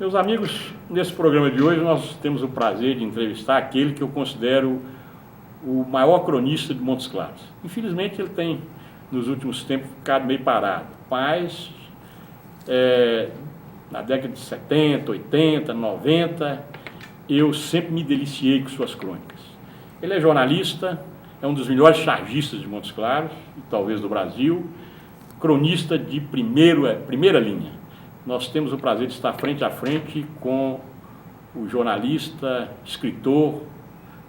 Meus amigos, nesse programa de hoje nós temos o prazer de entrevistar aquele que eu considero o maior cronista de Montes Claros. Infelizmente ele tem, nos últimos tempos, ficado meio parado, mas na década de 70, 80, 90, eu sempre me deliciei com suas crônicas. Ele é jornalista, é um dos melhores chargistas de Montes Claros, e talvez do Brasil, cronista de primeira linha. Nós temos o prazer de estar frente a frente com o jornalista, escritor,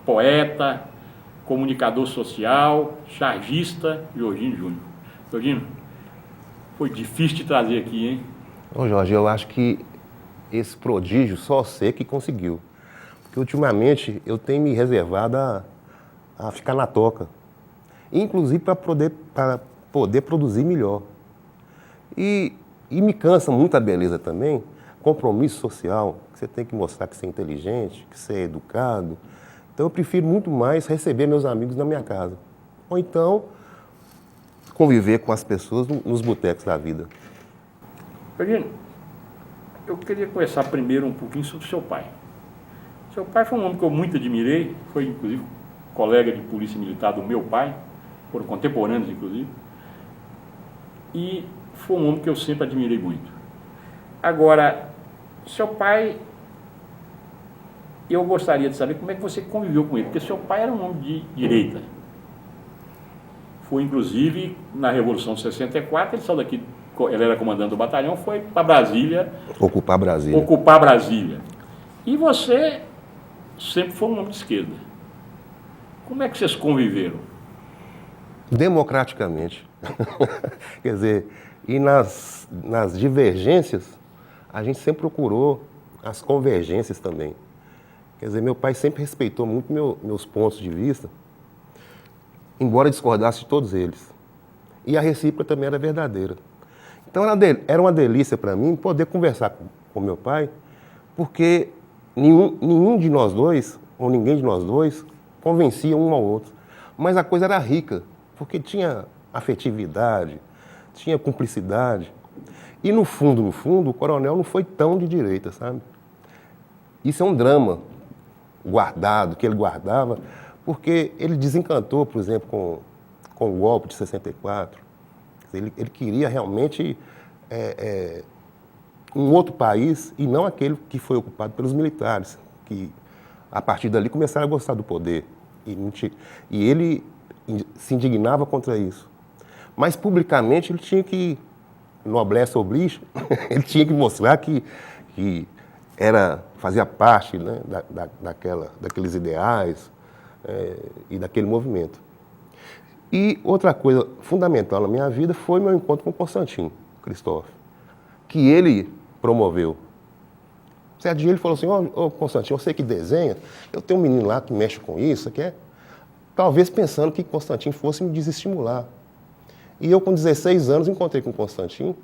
poeta, comunicador social, chargista, Jorginho Júnior. Jorginho, foi difícil te trazer aqui, hein? Ô Jorge, eu acho que esse prodígio só você que conseguiu. Porque ultimamente eu tenho me reservado a ficar na toca. Inclusive para poder produzir melhor. E me cansa muito a beleza também, compromisso social, que você tem que mostrar que você é inteligente, que você é educado. Então eu prefiro muito mais receber meus amigos na minha casa. Ou então conviver com as pessoas nos botecos da vida. Jorginho, eu queria conversar primeiro um pouquinho sobre o seu pai. Seu pai foi um homem que eu muito admirei, foi inclusive colega de polícia militar do meu pai, foram contemporâneos inclusive, e foi um homem que eu sempre admirei muito. Agora, seu pai, eu gostaria de saber como é que você conviveu com ele, porque seu pai era um homem de direita. Foi inclusive na Revolução de 64, ele saiu daqui, ele era comandante do batalhão, foi para Brasília. Ocupar Brasília. Ocupar Brasília. E você sempre foi um homem de esquerda. Como é que vocês conviveram? Democraticamente. Quer dizer, e nas divergências, a gente sempre procurou as convergências também. Quer dizer, meu pai sempre respeitou muito meus pontos de vista, embora discordasse de todos eles. E a recíproca também era verdadeira. Então era uma delícia para mim poder conversar com meu pai, porque nenhum de nós dois, ou ninguém de nós dois, convencia um ao outro. Mas a coisa era rica, porque tinha afetividade, tinha cumplicidade. E no fundo, o coronel não foi tão de direita, sabe? Isso é um drama guardado, que ele guardava, porque ele desencantou, por exemplo, com o golpe de 64. Ele queria realmente um outro país e não aquele que foi ocupado pelos militares, que a partir dali começaram a gostar do poder. E ele se indignava contra isso. Mas publicamente ele tinha que, noblesse oblige, ele tinha que mostrar que fazia parte, né, daqueles ideais e daquele movimento. E outra coisa fundamental na minha vida foi meu encontro com Constantino Cristóvão, que ele promoveu. Certo dia ele falou assim, ô Constantino, você que desenha, eu tenho um menino lá que mexe com isso, talvez pensando que Constantino fosse me desestimular. E eu com 16 anos encontrei com Constantino,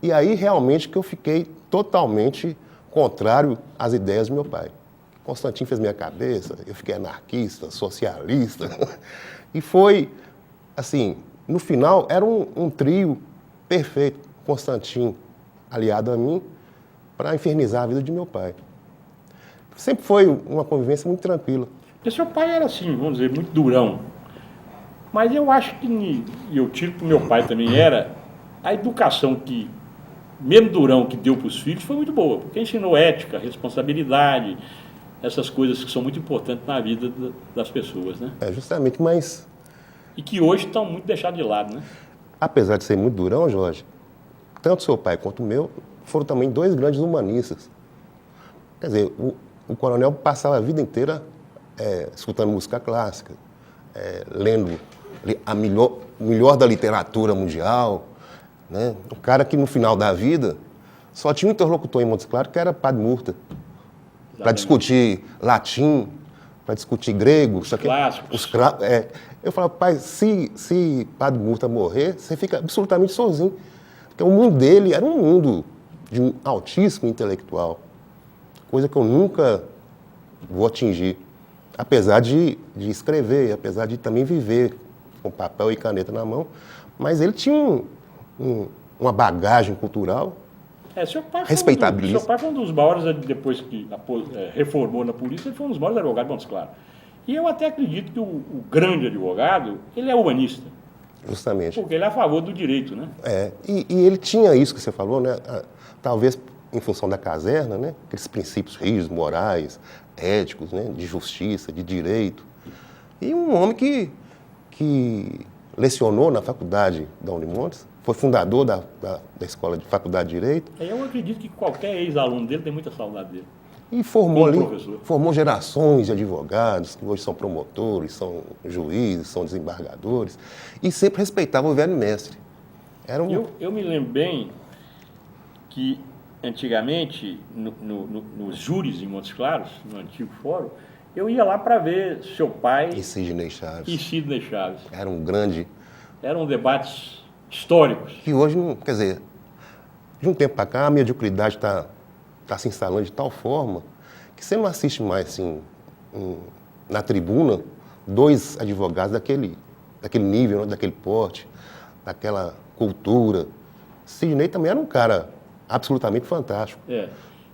e aí realmente que eu fiquei totalmente contrário às ideias do meu pai. Constantino fez minha cabeça, eu fiquei anarquista, socialista, e foi, assim, no final era um trio perfeito, Constantino aliado a mim, para infernizar a vida de meu pai. Sempre foi uma convivência muito tranquila. Porque seu pai era assim, vamos dizer, muito durão. Mas eu acho que, e eu tiro que meu pai também era, a educação que, mesmo durão, que deu para os filhos foi muito boa, porque ensinou ética, responsabilidade, essas coisas que são muito importantes na vida das pessoas, né? Justamente, mas... E que hoje estão muito deixados de lado, né? Apesar de ser muito durão, Jorge, tanto seu pai quanto o meu foram também dois grandes humanistas. Quer dizer, o coronel passava a vida inteira escutando música clássica, lendo o melhor da literatura mundial, né? O cara que no final da vida só tinha um interlocutor em Montes Claros, que era Padre Murta, para discutir latim, para discutir grego. Os clássicos. Eu falava, pai, se Padre Murta morrer, você fica absolutamente sozinho. Porque o mundo dele era um mundo de um altíssimo intelectual, coisa que eu nunca vou atingir, apesar de escrever, apesar de também viver com papel e caneta na mão, mas ele tinha uma bagagem cultural respeitabiliza. Seu pai foi um dos maiores, depois que reformou na polícia, ele foi um dos maiores advogados de Montes Claros. E eu até acredito que o grande advogado, ele é humanista. Justamente. Porque ele é a favor do direito, né? E ele tinha isso que você falou, né? Talvez em função da caserna, né? Aqueles princípios rígidos, morais, éticos, né? De justiça, de direito. E um homem que lecionou na faculdade da Unimontes, foi fundador da escola de faculdade de Direito. Eu acredito que qualquer ex-aluno dele tem muita saudade dele. E formou ali, professor. formou gerações de advogados, que hoje são promotores, são juízes, são desembargadores, e sempre respeitava o velho mestre. Era Eu me lembro bem que, antigamente, nos júris em Montes Claros, no antigo fórum, eu ia lá para ver seu pai E Sidney Chaves. e Sidney Chaves. Era um grande... Eram debates históricos. Que hoje, não, quer dizer, de um tempo para cá, a mediocridade está se instalando de tal forma que você não assiste mais, assim, na tribuna, dois advogados daquele nível, né, daquele porte, daquela cultura. Sidney também era um cara absolutamente fantástico.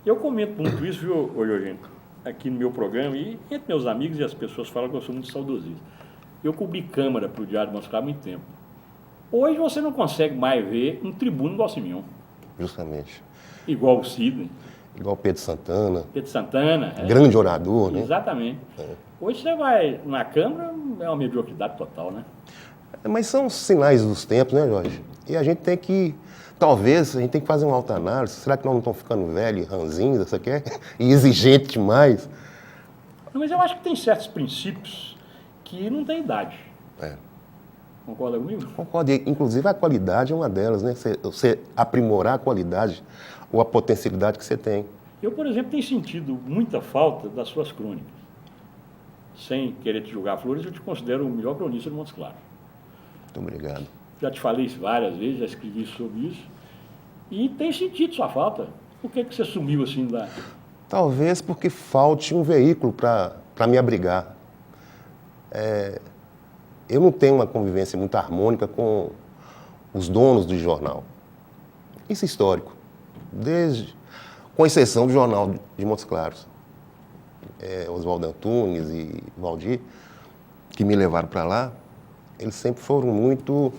Eu comento muito isso, viu, Eugênio, aqui no meu programa, e entre meus amigos e as pessoas falam que eu sou muito saudosista. Eu cobri Câmara para o Diário de Montes Claros há muito tempo. Hoje você não consegue mais ver um tribuno igual o Simeão. Justamente. Igual o Sidney. Igual Pedro Santana. Pedro Santana. Grande orador, né? Exatamente. Hoje você vai na Câmara, é uma mediocridade total, né? Mas são sinais dos tempos, né, Jorge? E a gente tem que, talvez, a gente tem que fazer uma autoanálise. Será que nós não estamos ficando velhos, ranzinhos, você quer? E exigentes demais? Não, mas eu acho que tem certos princípios que não tem idade. Concorda comigo? Concordo. Inclusive, a qualidade é uma delas, né? Você aprimorar a qualidade ou a potencialidade que você tem. Eu, por exemplo, tenho sentido muita falta das suas crônicas. Sem querer te julgar flores, eu te considero o melhor cronista de Montes Claros. Muito obrigado. Já te falei isso várias vezes, já escrevi sobre isso. E tem sentido sua falta. Por que você sumiu assim da... Talvez porque falte um veículo para me abrigar. Eu não tenho uma convivência muito harmônica com os donos do jornal. Isso é histórico. Com exceção do Jornal de Montes Claros. Oswaldo Antunes e Valdir, que me levaram para lá, eles sempre foram muito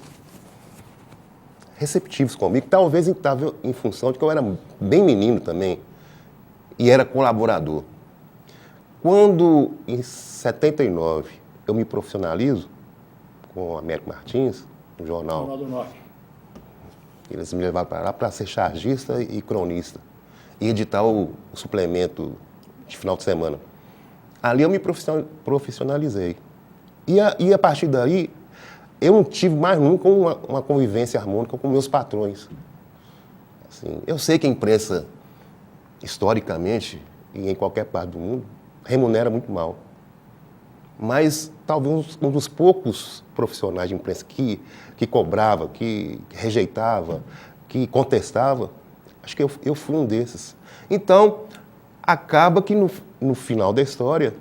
receptivos comigo. Talvez em função de que eu era bem menino também e era colaborador. Quando, em 79, eu me profissionalizo com o Américo Martins, no Jornal do Norte. Eles me levaram para lá para ser chargista e cronista e editar o suplemento de final de semana. Ali eu me profissionalizei. E a partir daí, eu não tive mais nunca uma convivência harmônica com meus patrões. Assim, eu sei que a imprensa, historicamente, e em qualquer parte do mundo, remunera muito mal. Mas talvez um dos poucos profissionais de imprensa que cobrava, que rejeitava, que contestava, acho que eu fui um desses. Então, acaba que no final da história,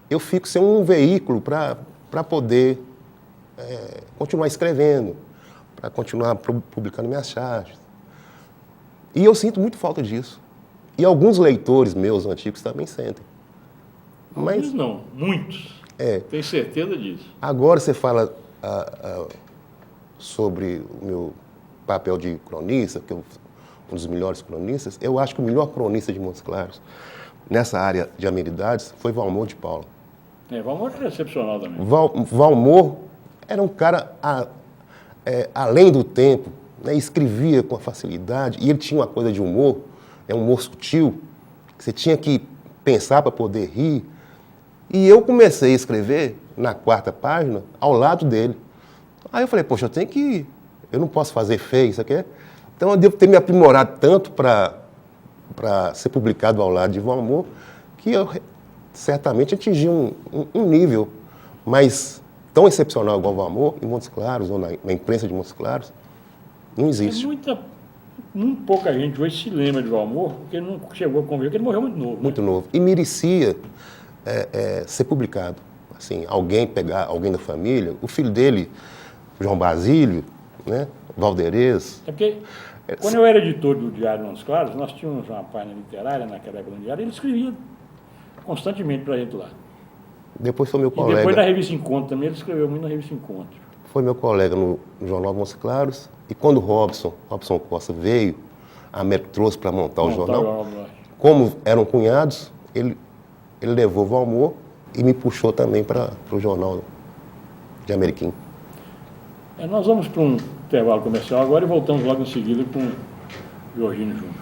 eu fico sem um veículo para poder continuar escrevendo, para continuar publicando minhas charges. E eu sinto muito falta disso. E alguns leitores meus antigos também sentem. Mas não, muitos. Tenho certeza disso. Agora você fala sobre o meu papel de cronista, que eu um dos melhores cronistas. Eu acho que o melhor cronista de Montes Claros, nessa área de amenidades, foi Valmor de Paula. Valmor é excepcional também. Valmor era um cara além do tempo, né? Escrevia com facilidade, e ele tinha uma coisa de humor, um humor sutil, que você tinha que pensar para poder rir. E eu comecei a escrever na 4ª página ao lado dele. Aí eu falei, poxa, eu não posso fazer feio, isso aqui. Então eu devo ter me aprimorado tanto para ser publicado ao lado de Valmor, que eu certamente atingi um nível mais tão excepcional igual o Valmor em Montes Claros, ou na imprensa de Montes Claros, não existe. Muito pouca gente hoje se lembra de Valmor, porque ele não chegou a conviver, porque ele morreu muito novo. Muito novo. E merecia ser publicado. Assim, alguém da família, o filho dele, João Basílio, né? Valderez. É porque, quando eu era editor do Diário Montes Claros, nós tínhamos uma página literária naquela época no Diário, e ele escrevia constantemente para a gente lá. Depois foi meu E depois na colega. revista Encontro também, ele escreveu muito na revista Encontro. Foi meu colega no Jornal Montes Claros. E quando o Robson Costa veio, a América trouxe para montar o jornal. do Norte. Como eram cunhados, ele levou o Valmor e me puxou também para o jornal de Ameriquim. Nós vamos para um intervalo comercial agora e voltamos logo em seguida com o Jorginho Júnior.